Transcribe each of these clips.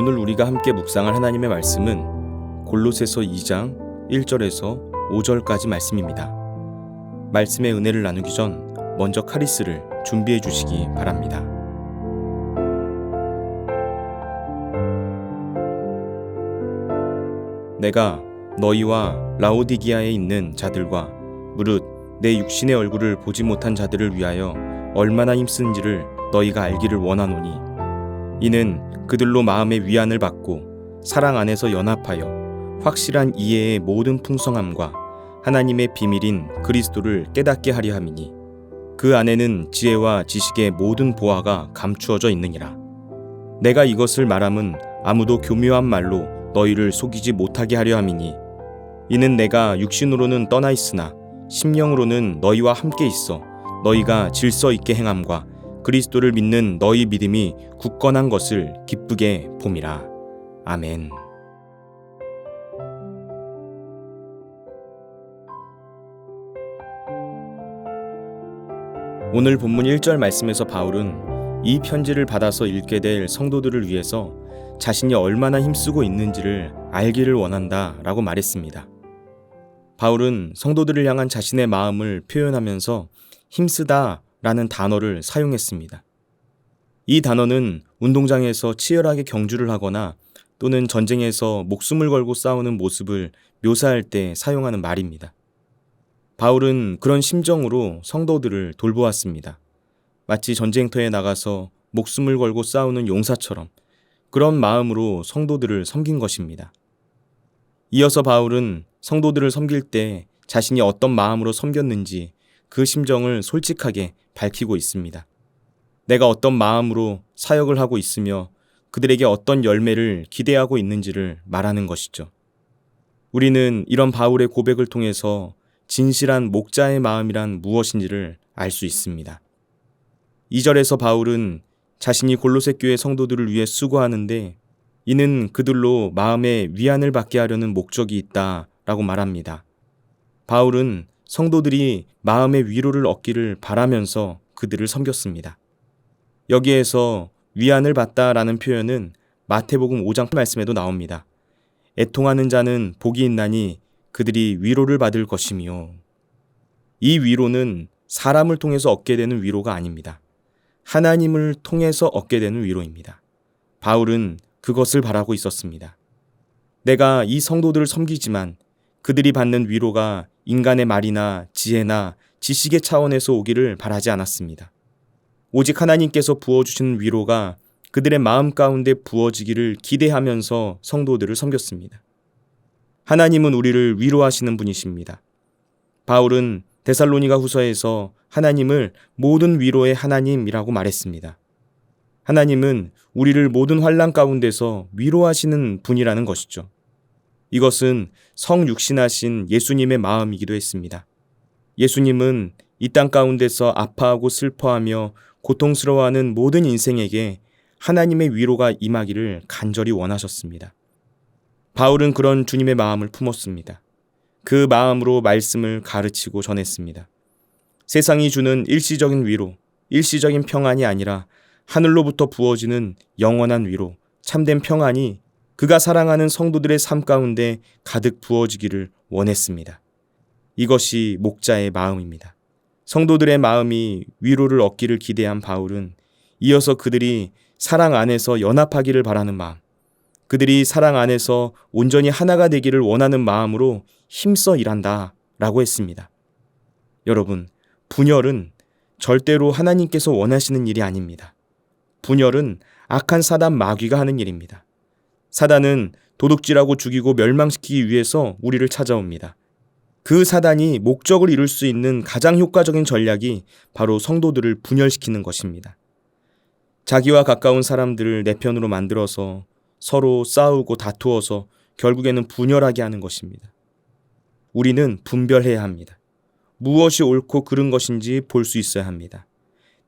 오늘 우리가 함께 묵상할 하나님의 말씀은 골로새서 2장 1절에서 5절까지 말씀입니다. 말씀의 은혜를 나누기 전 먼저 카리스를 준비해 주시기 바랍니다. 내가 너희와 라오디기아에 있는 자들과 무릇 내 육신의 얼굴을 보지 못한 자들을 위하여 얼마나 힘쓰는지를 너희가 알기를 원하노니 이는 그들로 마음의 위안을 받고 사랑 안에서 연합하여 확실한 이해의 모든 풍성함과 하나님의 비밀인 그리스도를 깨닫게 하려 함이니 그 안에는 지혜와 지식의 모든 보화가 감추어져 있느니라. 내가 이것을 말함은 아무도 교묘한 말로 너희를 속이지 못하게 하려 함이니 이는 내가 육신으로는 떠나 있으나 심령으로는 너희와 함께 있어 너희가 질서 있게 행함과 그리스도를 믿는 너희 믿음이 굳건한 것을 기쁘게 봄이라. 아멘. 오늘 본문 1절 말씀에서 바울은 이 편지를 받아서 읽게 될 성도들을 위해서 자신이 얼마나 힘쓰고 있는지를 알기를 원한다 라고 말했습니다. 바울은 성도들을 향한 자신의 마음을 표현하면서 힘쓰다 라는 단어를 사용했습니다. 이 단어는 운동장에서 치열하게 경주를 하거나 또는 전쟁에서 목숨을 걸고 싸우는 모습을 묘사할 때 사용하는 말입니다. 바울은 그런 심정으로 성도들을 돌보았습니다. 마치 전쟁터에 나가서 목숨을 걸고 싸우는 용사처럼 그런 마음으로 성도들을 섬긴 것입니다. 이어서 바울은 성도들을 섬길 때 자신이 어떤 마음으로 섬겼는지 그 심정을 솔직하게 밝히고 있습니다. 내가 어떤 마음으로 사역을 하고 있으며 그들에게 어떤 열매를 기대하고 있는지를 말하는 것이죠. 우리는 이런 바울의 고백을 통해서 진실한 목자의 마음이란 무엇인지를 알 수 있습니다. 2절에서 바울은 자신이 골로새 교회 성도들을 위해 수고하는데 이는 그들로 마음의 위안을 받게 하려는 목적이 있다라고 말합니다. 바울은 성도들이 마음의 위로를 얻기를 바라면서 그들을 섬겼습니다. 여기에서 위안을 받다라는 표현은 마태복음 5장 말씀에도 나옵니다. 애통하는 자는 복이 있나니 그들이 위로를 받을 것이며 이 위로는 사람을 통해서 얻게 되는 위로가 아닙니다. 하나님을 통해서 얻게 되는 위로입니다. 바울은 그것을 바라고 있었습니다. 내가 이 성도들을 섬기지만 그들이 받는 위로가 인간의 말이나 지혜나 지식의 차원에서 오기를 바라지 않았습니다. 오직 하나님께서 부어주시는 위로가 그들의 마음 가운데 부어지기를 기대하면서 성도들을 섬겼습니다. 하나님은 우리를 위로하시는 분이십니다. 바울은 데살로니가 후서에서 하나님을 모든 위로의 하나님이라고 말했습니다. 하나님은 우리를 모든 환난 가운데서 위로하시는 분이라는 것이죠. 이것은 성육신하신 예수님의 마음이기도 했습니다. 예수님은 이 땅 가운데서 아파하고 슬퍼하며 고통스러워하는 모든 인생에게 하나님의 위로가 임하기를 간절히 원하셨습니다. 바울은 그런 주님의 마음을 품었습니다. 그 마음으로 말씀을 가르치고 전했습니다. 세상이 주는 일시적인 위로, 일시적인 평안이 아니라 하늘로부터 부어지는 영원한 위로, 참된 평안이 그가 사랑하는 성도들의 삶 가운데 가득 부어지기를 원했습니다. 이것이 목자의 마음입니다. 성도들의 마음이 위로를 얻기를 기대한 바울은 이어서 그들이 사랑 안에서 연합하기를 바라는 마음, 그들이 사랑 안에서 온전히 하나가 되기를 원하는 마음으로 힘써 일한다 라고 했습니다. 여러분, 분열은 절대로 하나님께서 원하시는 일이 아닙니다. 분열은 악한 사단 마귀가 하는 일입니다. 사단은 도둑질하고 죽이고 멸망시키기 위해서 우리를 찾아옵니다. 그 사단이 목적을 이룰 수 있는 가장 효과적인 전략이 바로 성도들을 분열시키는 것입니다. 자기와 가까운 사람들을 내 편으로 만들어서 서로 싸우고 다투어서 결국에는 분열하게 하는 것입니다. 우리는 분별해야 합니다. 무엇이 옳고 그른 것인지 볼 수 있어야 합니다.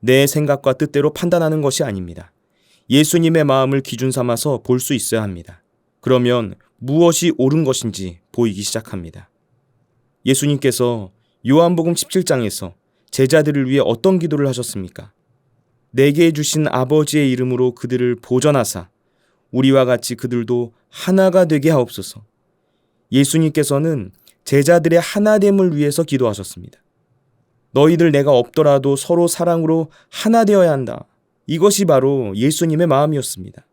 내 생각과 뜻대로 판단하는 것이 아닙니다. 예수님의 마음을 기준 삼아서 볼 수 있어야 합니다. 그러면 무엇이 옳은 것인지 보이기 시작합니다. 예수님께서 요한복음 17장에서 제자들을 위해 어떤 기도를 하셨습니까? 내게 주신 아버지의 이름으로 그들을 보전하사 우리와 같이 그들도 하나가 되게 하옵소서. 예수님께서는 제자들의 하나됨을 위해서 기도하셨습니다. 너희들 내가 없더라도 서로 사랑으로 하나 되어야 한다. 이것이 바로 예수님의 마음이었습니다.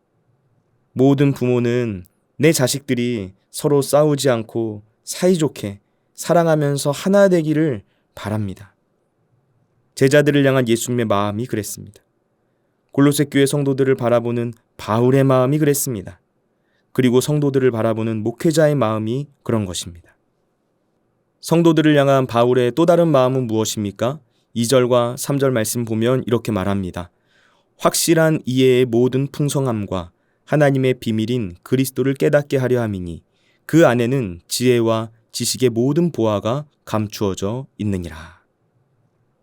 모든 부모는 내 자식들이 서로 싸우지 않고 사이좋게 사랑하면서 하나 되기를 바랍니다. 제자들을 향한 예수님의 마음이 그랬습니다. 골로새 교회 성도들을 바라보는 바울의 마음이 그랬습니다. 그리고 성도들을 바라보는 목회자의 마음이 그런 것입니다. 성도들을 향한 바울의 또 다른 마음은 무엇입니까? 2절과 3절 말씀 보면 이렇게 말합니다. 확실한 이해의 모든 풍성함과 하나님의 비밀인 그리스도를 깨닫게 하려 함이니 그 안에는 지혜와 지식의 모든 보화가 감추어져 있느니라.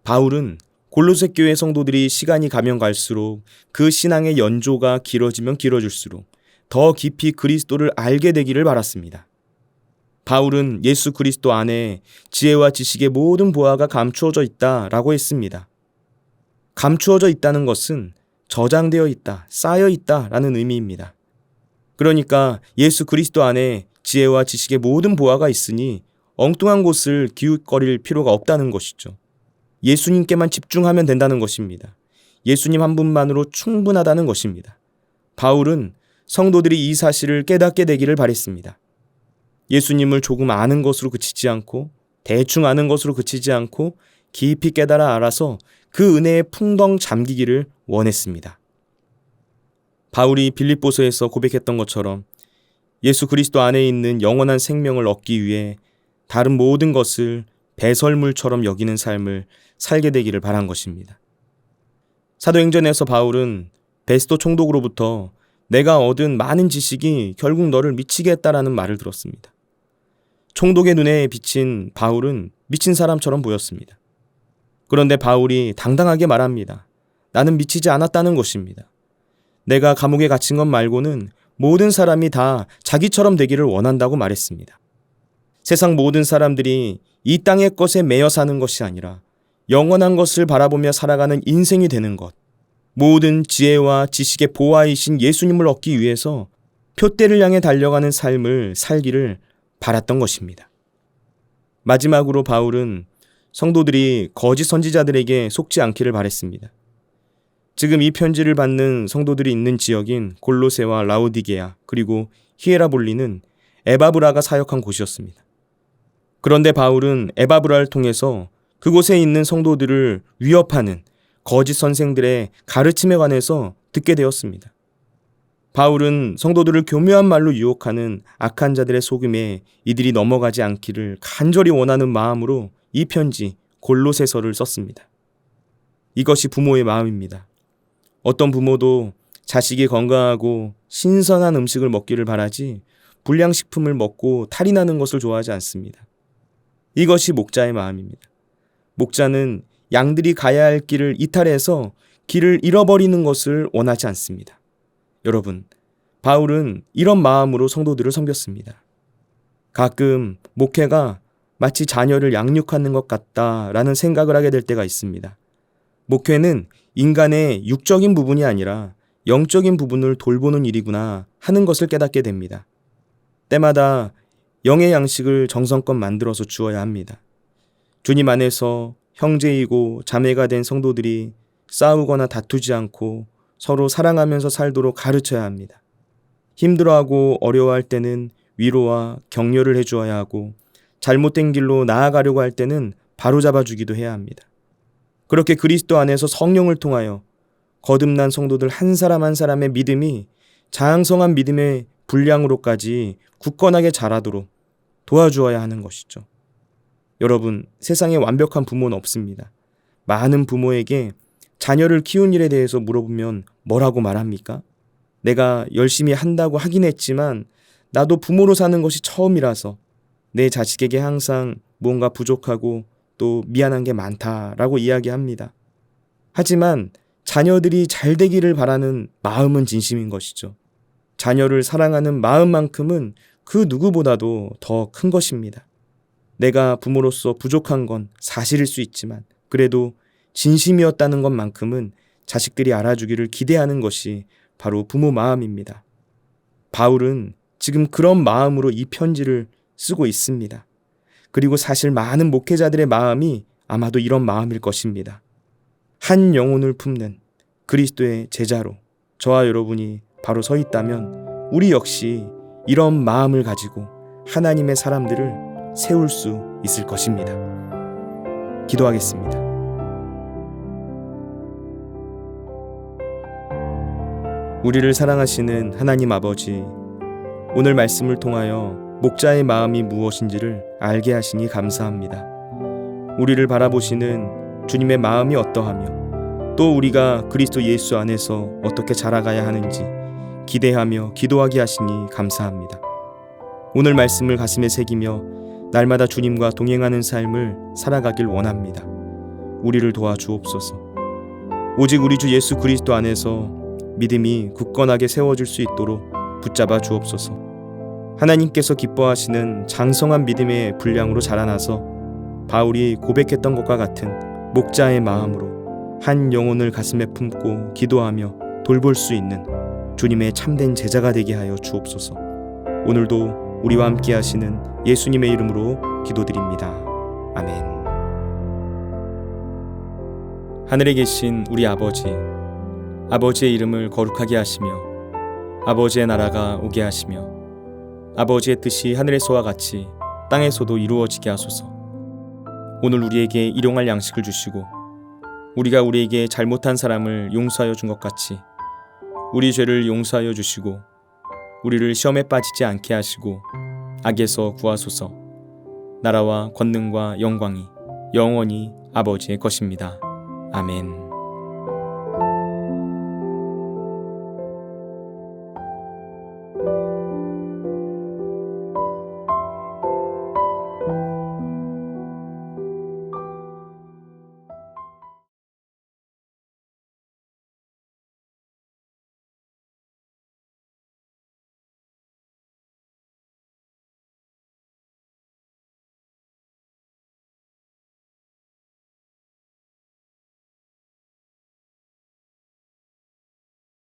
바울은 골로새 교회 성도들이 시간이 가면 갈수록 그 신앙의 연조가 길어지면 길어질수록 더 깊이 그리스도를 알게 되기를 바랐습니다. 바울은 예수 그리스도 안에 지혜와 지식의 모든 보화가 감추어져 있다라고 했습니다. 감추어져 있다는 것은 저장되어 있다, 쌓여 있다라는 의미입니다. 그러니까 예수 그리스도 안에 지혜와 지식의 모든 보화가 있으니 엉뚱한 곳을 기웃거릴 필요가 없다는 것이죠. 예수님께만 집중하면 된다는 것입니다. 예수님 한 분만으로 충분하다는 것입니다. 바울은 성도들이 이 사실을 깨닫게 되기를 바랬습니다. 예수님을 조금 아는 것으로 그치지 않고 대충 아는 것으로 그치지 않고 깊이 깨달아 알아서 그 은혜에 풍덩 잠기기를 원했습니다. 바울이 빌립보서에서 고백했던 것처럼 예수 그리스도 안에 있는 영원한 생명을 얻기 위해 다른 모든 것을 배설물처럼 여기는 삶을 살게 되기를 바란 것입니다. 사도행전에서 바울은 베스도 총독으로부터 내가 얻은 많은 지식이 결국 너를 미치게 했다라는 말을 들었습니다. 총독의 눈에 비친 바울은 미친 사람처럼 보였습니다. 그런데 바울이 당당하게 말합니다. 나는 미치지 않았다는 것입니다. 내가 감옥에 갇힌 것 말고는 모든 사람이 다 자기처럼 되기를 원한다고 말했습니다. 세상 모든 사람들이 이 땅의 것에 매여 사는 것이 아니라 영원한 것을 바라보며 살아가는 인생이 되는 것, 모든 지혜와 지식의 보화이신 예수님을 얻기 위해서 표대를 향해 달려가는 삶을 살기를 바랐던 것입니다. 마지막으로 바울은 성도들이 거짓 선지자들에게 속지 않기를 바랬습니다. 지금 이 편지를 받는 성도들이 있는 지역인 골로새와 라오디게아 그리고 히에라볼리는 에바브라가 사역한 곳이었습니다. 그런데 바울은 에바브라를 통해서 그곳에 있는 성도들을 위협하는 거짓 선생들의 가르침에 관해서 듣게 되었습니다. 바울은 성도들을 교묘한 말로 유혹하는 악한 자들의 속임에 이들이 넘어가지 않기를 간절히 원하는 마음으로 이 편지 골로새서를 썼습니다. 이것이 부모의 마음입니다. 어떤 부모도 자식이 건강하고 신선한 음식을 먹기를 바라지 불량식품을 먹고 탈이 나는 것을 좋아하지 않습니다. 이것이 목자의 마음입니다. 목자는 양들이 가야 할 길을 이탈해서 길을 잃어버리는 것을 원하지 않습니다. 여러분, 바울은 이런 마음으로 성도들을 섬겼습니다. 가끔 목회가 마치 자녀를 양육하는 것 같다라는 생각을 하게 될 때가 있습니다. 목회는 인간의 육적인 부분이 아니라 영적인 부분을 돌보는 일이구나 하는 것을 깨닫게 됩니다. 때마다 영의 양식을 정성껏 만들어서 주어야 합니다. 주님 안에서 형제이고 자매가 된 성도들이 싸우거나 다투지 않고 서로 사랑하면서 살도록 가르쳐야 합니다. 힘들어하고 어려워할 때는 위로와 격려를 해주어야 하고 잘못된 길로 나아가려고 할 때는 바로잡아 주기도 해야 합니다. 그렇게 그리스도 안에서 성령을 통하여 거듭난 성도들 한 사람 한 사람의 믿음이 장성한 믿음의 분량으로까지 굳건하게 자라도록 도와주어야 하는 것이죠. 여러분, 세상에 완벽한 부모는 없습니다. 많은 부모에게 자녀를 키운 일에 대해서 물어보면 뭐라고 말합니까? 내가 열심히 한다고 하긴 했지만 나도 부모로 사는 것이 처음이라서 내 자식에게 항상 무언가 부족하고 또 미안한 게 많다라고 이야기합니다. 하지만 자녀들이 잘 되기를 바라는 마음은 진심인 것이죠. 자녀를 사랑하는 마음만큼은 그 누구보다도 더 큰 것입니다. 내가 부모로서 부족한 건 사실일 수 있지만 그래도 진심이었다는 것만큼은 자식들이 알아주기를 기대하는 것이 바로 부모 마음입니다. 바울은 지금 그런 마음으로 이 편지를 쓰고 있습니다. 그리고 사실 많은 목회자들의 마음이 아마도 이런 마음일 것입니다. 한 영혼을 품는 그리스도의 제자로 저와 여러분이 바로 서 있다면 우리 역시 이런 마음을 가지고 하나님의 사람들을 세울 수 있을 것입니다. 기도하겠습니다. 우리를 사랑하시는 하나님 아버지, 오늘 말씀을 통하여 목자의 마음이 무엇인지를 알게 하시니 감사합니다. 우리를 바라보시는 주님의 마음이 어떠하며 또 우리가 그리스도 예수 안에서 어떻게 자라가야 하는지 기대하며 기도하게 하시니 감사합니다. 오늘 말씀을 가슴에 새기며 날마다 주님과 동행하는 삶을 살아가길 원합니다. 우리를 도와주옵소서. 오직 우리 주 예수 그리스도 안에서 믿음이 굳건하게 세워질 수 있도록 붙잡아 주옵소서. 하나님께서 기뻐하시는 장성한 믿음의 분량으로 자라나서 바울이 고백했던 것과 같은 목자의 마음으로 한 영혼을 가슴에 품고 기도하며 돌볼 수 있는 주님의 참된 제자가 되게 하여 주옵소서. 오늘도 우리와 함께 하시는 예수님의 이름으로 기도드립니다. 아멘. 하늘에 계신 우리 아버지, 아버지의 이름을 거룩하게 하시며 아버지의 나라가 오게 하시며 아버지의 뜻이 하늘에서와 같이 땅에서도 이루어지게 하소서. 오늘 우리에게 일용할 양식을 주시고 우리가 우리에게 잘못한 사람을 용서하여 준 것 같이 우리 죄를 용서하여 주시고 우리를 시험에 빠지지 않게 하시고 악에서 구하소서. 나라와 권능과 영광이 영원히 아버지의 것입니다. 아멘.